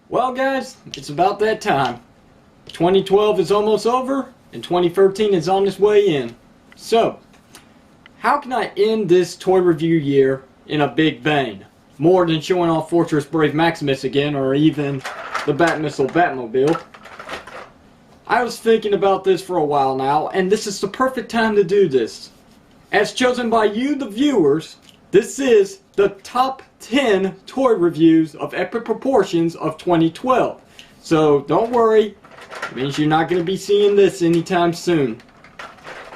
Well guys, it's about that time. 2012 is almost over and 2013 is on its way in. So, how can I end this toy review year in a big bang? More than showing off Fortress Brave Maximus again or even the Batmissile Batmobile. I was thinking about this for a while now, and this is the perfect time to do this. As chosen by you, the viewers, this is the top 10 toy reviews of epic proportions of 2012. So don't worry, it means you're not going to be seeing this anytime soon.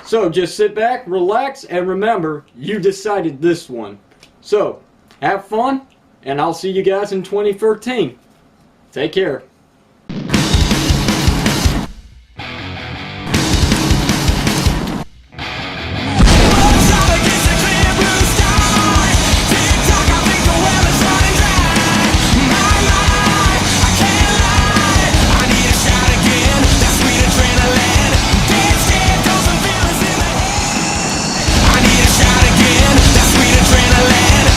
So just sit back, relax, and remember, you decided this one. So, have fun, and I'll see you guys in 2013. Take care.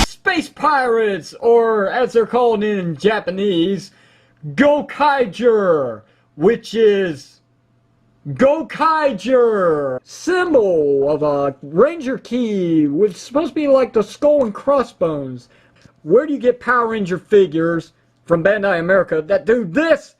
Space Pirates, or as they're called in Japanese, Gokaiger, which is Gokaiger, symbol of a ranger key, which is supposed to be like the skull and crossbones. Where do you get Power Ranger figures from Bandai America that do this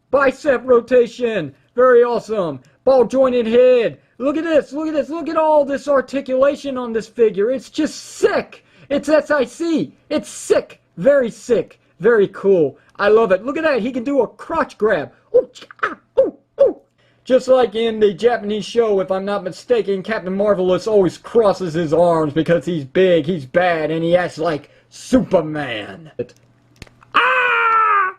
bicep rotation? Very awesome. Ball jointed head. Look at this, look at this, look at all this articulation on this figure. It's just sick. It's SIC. It's sick. Very sick. Very cool. I love it. Look at that. He can do a crotch grab. Ooh, ooh, ooh. Just like in the Japanese show, if I'm not mistaken, Captain Marvelous always crosses his arms because he's big, he's bad, and he acts like Superman. Ah!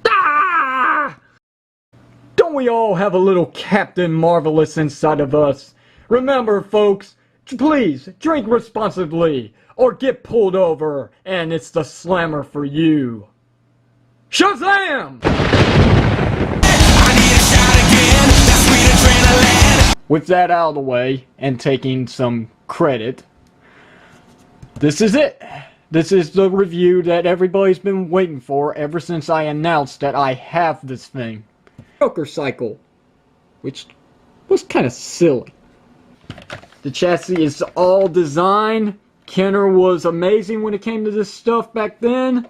Ah! Don't we all have a little Captain Marvelous inside of us? Remember, folks, please drink responsibly or get pulled over, and it's the slammer for you. Shazam! I need a shot again, that sweet adrenaline. With that out of the way and taking some credit, this is it. This is the review that everybody's been waiting for ever since I announced that I have this thing. Joker Cycle, which was kind of silly. The chassis is all design. Kenner was amazing when it came to this stuff back then.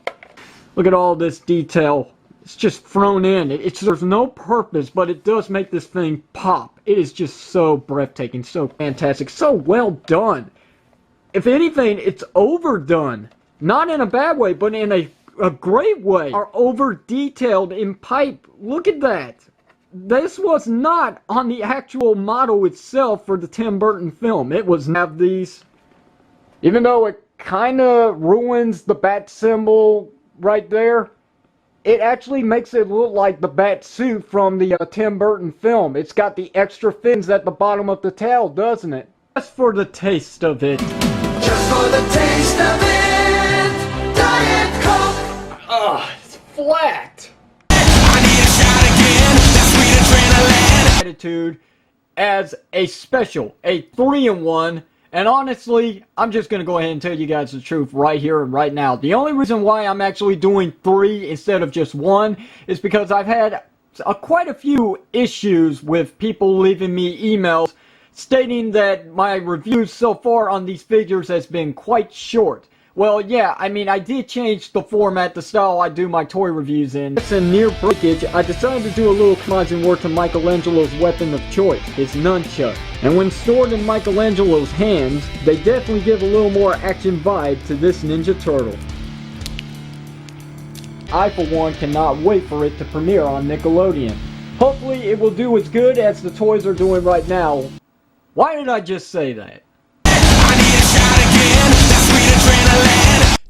Look at all this detail. It's just thrown in. There's no purpose, but it does make this thing pop. It is just so breathtaking, so fantastic, so well done. If anything, it's overdone. Not in a bad way, but in a great way. Are over-detailed in pipe. Look at that. This was not on the actual model itself for the Tim Burton film. It was have these, even though it kind of ruins the bat symbol right there, it actually makes it look like the bat suit from the Tim Burton film. It's got the extra fins at the bottom of the tail, doesn't it? Just for the taste of it. Just for the taste of it, Diet Coke. Ugh, it's flat. Attitude as a special, a 3-in-1, and honestly, I'm just gonna go ahead and tell you guys the truth right here and right now. The only reason why I'm actually doing 3 instead of just 1 is because I've had quite a few issues with people leaving me emails stating that my reviews so far on these figures has been quite short. Well, yeah, I mean, I did change the format, the style I do my toy reviews in. It's a near breakage. I decided to do a little homaging work to Michelangelo's weapon of choice, his nunchuck. And when stored in Michelangelo's hands, they definitely give a little more action vibe to this Ninja Turtle. I, for one, cannot wait for it to premiere on Nickelodeon. Hopefully, it will do as good as the toys are doing right now. Why did I just say that?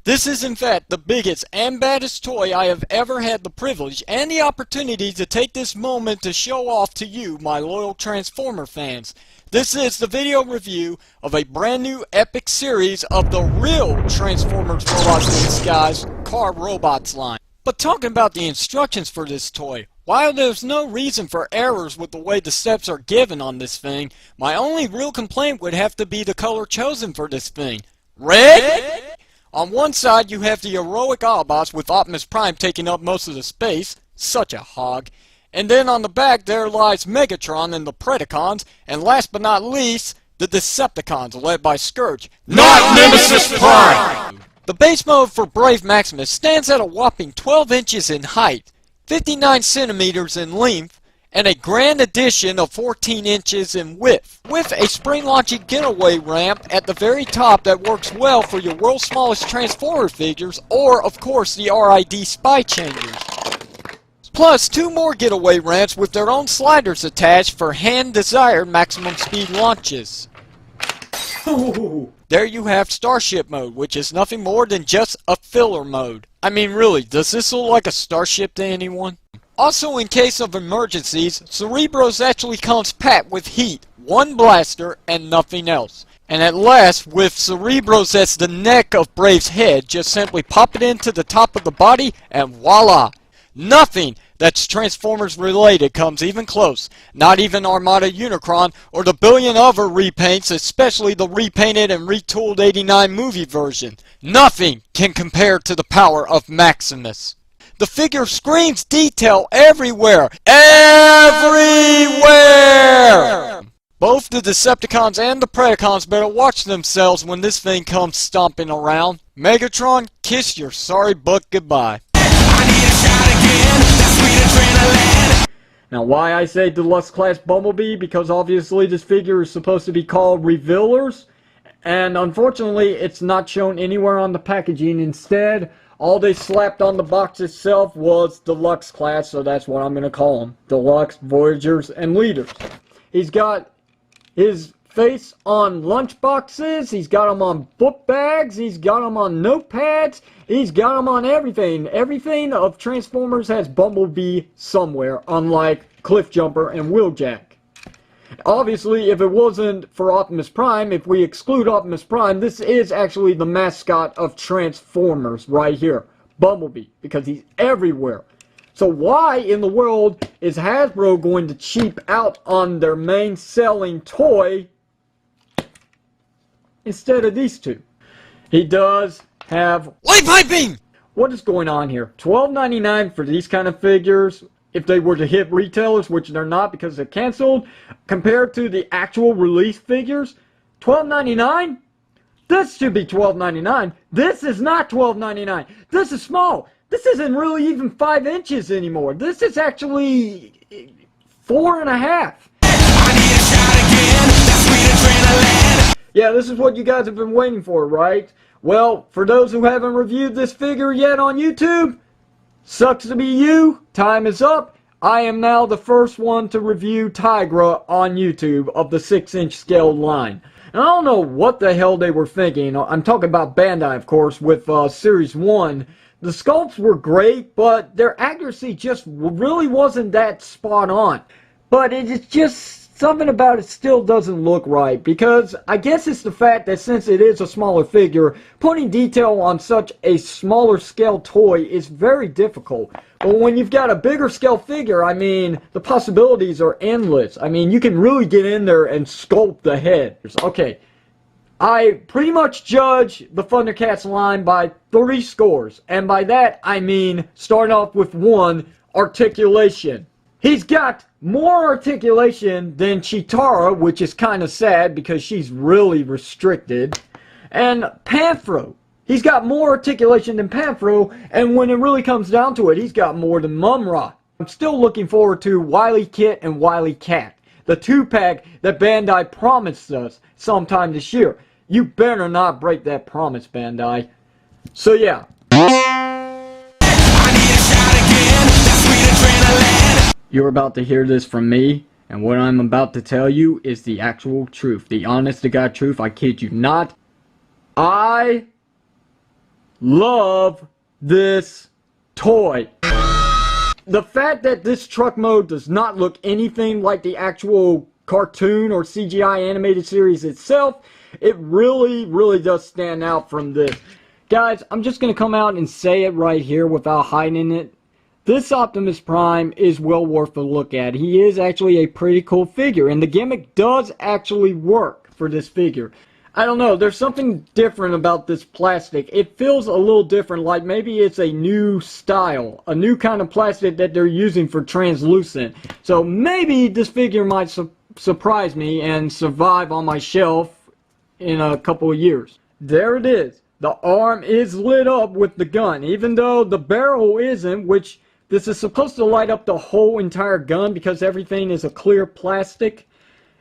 This is in fact the biggest and baddest toy I have ever had the privilege and the opportunity to take this moment to show off to you, my loyal Transformer fans. This is the video review of a brand new epic series of the real Transformers Robots in Disguise Car Robots line. But talking about the instructions for this toy, while there's no reason for errors with the way the steps are given on this thing, my only real complaint would have to be the color chosen for this thing. Red? On one side you have the heroic Autobots with Optimus Prime taking up most of the space, such a hog. And then on the back there lies Megatron and the Predacons, and last but not least, the Decepticons led by Scourge, not Nemesis Prime! The base mode for Brave Maximus stands at a whopping 12 inches in height, 59 centimeters in length, and a grand addition of 14 inches in width, with a spring-launching getaway ramp at the very top that works well for your world's smallest Transformer figures, or, of course, the RID Spy Changers. Plus, 2 more getaway ramps with their own sliders attached for hand-desired maximum speed launches. There you have Starship mode, which is nothing more than just a filler mode. I mean, really, does this look like a starship to anyone? Also, in case of emergencies, Cerebros actually comes packed with heat, 1 blaster, and nothing else. And at last, with Cerebros as the neck of Brave's head, just simply pop it into the top of the body, and voila! Nothing that's Transformers related comes even close. Not even Armada Unicron or the billion other repaints, especially the repainted and retooled '89 movie version. Nothing can compare to the power of Maximus. The figure screams detail everywhere. Everywhere! Both the Decepticons and the Predacons better watch themselves when this thing comes stomping around. Megatron, kiss your sorry butt goodbye. Now, why I say Deluxe Class Bumblebee? Because obviously this figure is supposed to be called Revealers, and unfortunately it's not shown anywhere on the packaging. Instead, all they slapped on the box itself was Deluxe Class, so that's what I'm going to call them. Deluxe, Voyagers, and Leaders. He's got his face on lunch boxes, he's got them on book bags, he's got them on notepads, he's got them on everything. Everything of Transformers has Bumblebee somewhere, unlike Cliffjumper and Wheeljack. Obviously, if it wasn't for Optimus Prime, if we exclude Optimus Prime, this is actually the mascot of Transformers right here, Bumblebee, because he's everywhere. So why in the world is Hasbro going to cheap out on their main selling toy instead of these two? He does have Light piping! What is going on here? $12.99 for these kind of figures, if they were to hit retailers, which they're not because they're canceled, compared to the actual release figures. $12.99? This should be $12.99. This is not $12.99. This is small. This isn't really even 5 inches anymore. This is actually 4.5. Yeah, this is what you guys have been waiting for, right? Well, for those who haven't reviewed this figure yet on YouTube, sucks to be you. Time is up. I am now the first one to review Tigra on YouTube of the 6-inch scaled line. And I don't know what the hell they were thinking. I'm talking about Bandai, of course, with Series 1. The sculpts were great, but their accuracy just really wasn't that spot on. But it's just something about it still doesn't look right, because I guess it's the fact that since it is a smaller figure, putting detail on such a smaller scale toy is very difficult. But when you've got a bigger scale figure, I mean, the possibilities are endless. I mean, you can really get in there and sculpt the head. Okay, I pretty much judge the Thundercats line by 3 scores. And by that, I mean, starting off with 1, articulation. He's got more articulation than Chitara, which is kind of sad because she's really restricted. And Panthro. He's got more articulation than Panthro, and when it really comes down to it, he's got more than Mumra. I'm still looking forward to Wily Kit and Wily Cat, the 2-pack that Bandai promised us sometime this year. You better not break that promise, Bandai. So yeah. You're about to hear this from me, and what I'm about to tell you is the actual truth. The honest-to-God truth, I kid you not. I love this toy. The fact that this truck mode does not look anything like the actual cartoon or CGI animated series itself, it really does stand out from this. Guys, I'm just going to come out and say it right here without hiding it. This Optimus Prime is well worth a look at. He is actually a pretty cool figure, and the gimmick does actually work for this figure. I don't know, there's something different about this plastic. It feels a little different, like maybe it's a new style, a new kind of plastic that they're using for translucent. So maybe this figure might surprise me and survive on my shelf in a couple of years. There it is. The arm is lit up with the gun, even though the barrel isn't, which this is supposed to light up the whole entire gun because everything is a clear plastic.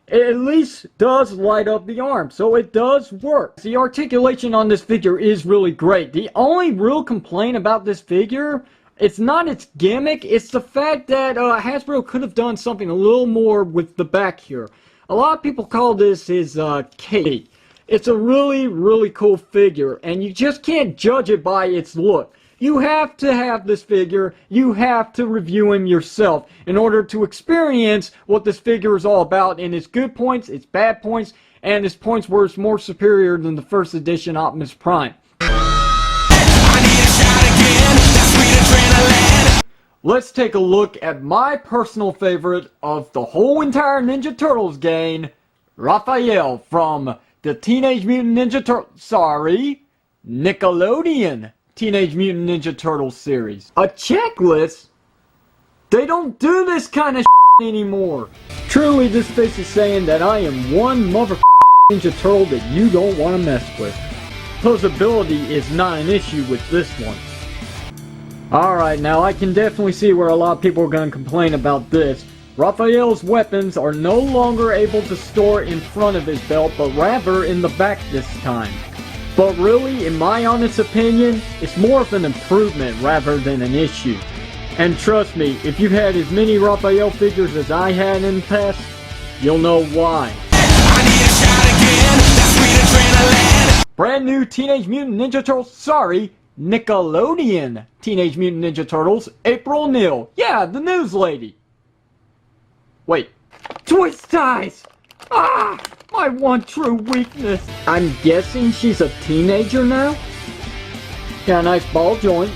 It at least does light up the arm, so it does work. The articulation on this figure is really great. The only real complaint about this figure, it's not its gimmick, it's the fact that Hasbro could have done something a little more with the back here. A lot of people call this his cape. It's a really, really cool figure, and you just can't judge it by its look. You have to have this figure, you have to review him yourself in order to experience what this figure is all about in its good points, its bad points, and its points where it's more superior than the first edition Optimus Prime. Let's take a look at my personal favorite of the whole entire Ninja Turtles gang, Raphael from the Teenage Mutant Ninja Nickelodeon Teenage Mutant Ninja Turtles series. A checklist? They don't do this kind of anymore. Truly, this face is saying that I am one motherfucking Ninja Turtle that you don't want to mess with. Posability is not an issue with this one. Alright, now I can definitely see where a lot of people are going to complain about this. Raphael's weapons are no longer able to store in front of his belt, but rather in the back this time. But really, in my honest opinion, it's more of an improvement rather than an issue. And trust me, if you've had as many Raphael figures as I had in the past, you'll know why. Brand new Teenage Mutant Ninja Turtles, Nickelodeon Teenage Mutant Ninja Turtles, April O'Neil. Yeah, the news lady. Wait, twist ties! Ah! My one true weakness. I'm guessing she's a teenager now? Got a nice ball joint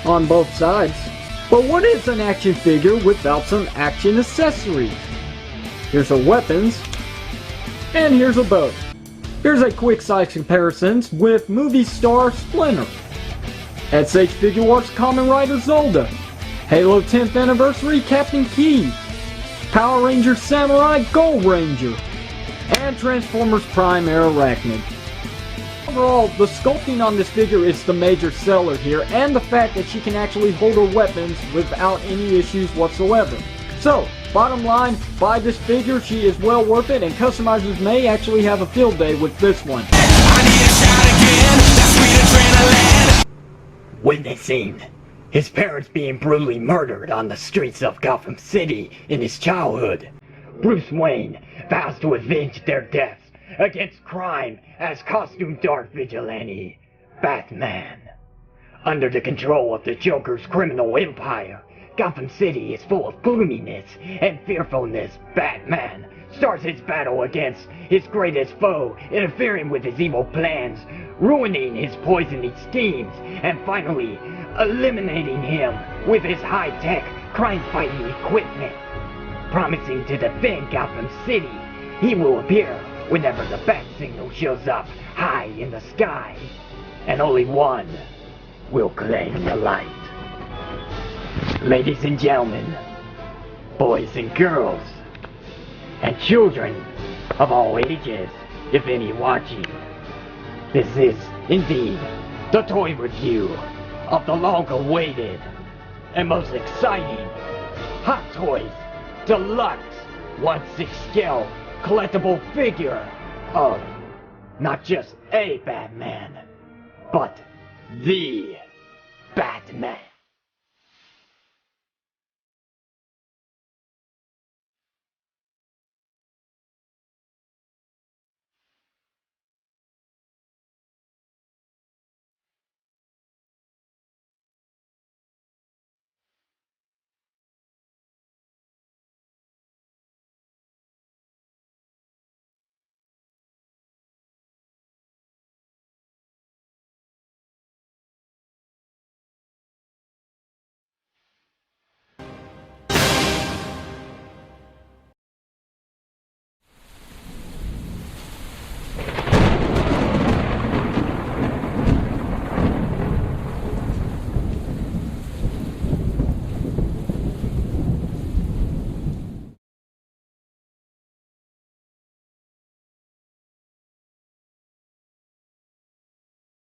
on both sides. But what is an action figure without some action accessories? Here's her weapons, and here's a bow. Here's a quick size comparisons with movie star Splinter, SH Figure Arts Kamen Rider Zelda, Halo 10th Anniversary Captain Key, Power Rangers Samurai Gold Ranger, and Transformers Prime Air Arachnid. Overall, the sculpting on this figure is the major seller here, and the fact that she can actually hold her weapons without any issues whatsoever. So, bottom line, buy this figure, she is well worth it, and customizers may actually have a field day with this one. Witnessing his parents being brutally murdered on the streets of Gotham City in his childhood, Bruce Wayne vows to avenge their deaths against crime as costumed dark vigilante Batman. Under the control of the Joker's criminal empire, Gotham City is full of gloominess and fearfulness. Batman starts his battle against his greatest foe, interfering with his evil plans, ruining his poisoning schemes, and finally eliminating him with his high-tech crime-fighting equipment. Promising to defend Gotham City, he will appear whenever the bat signal shows up high in the sky, and only one will claim the light. Ladies and gentlemen, boys and girls, and children of all ages, if any watching, this is indeed the toy review of the long-awaited and most exciting Hot Toys Deluxe 1/6 scale collectible figure of not just a Batman, but the Batman.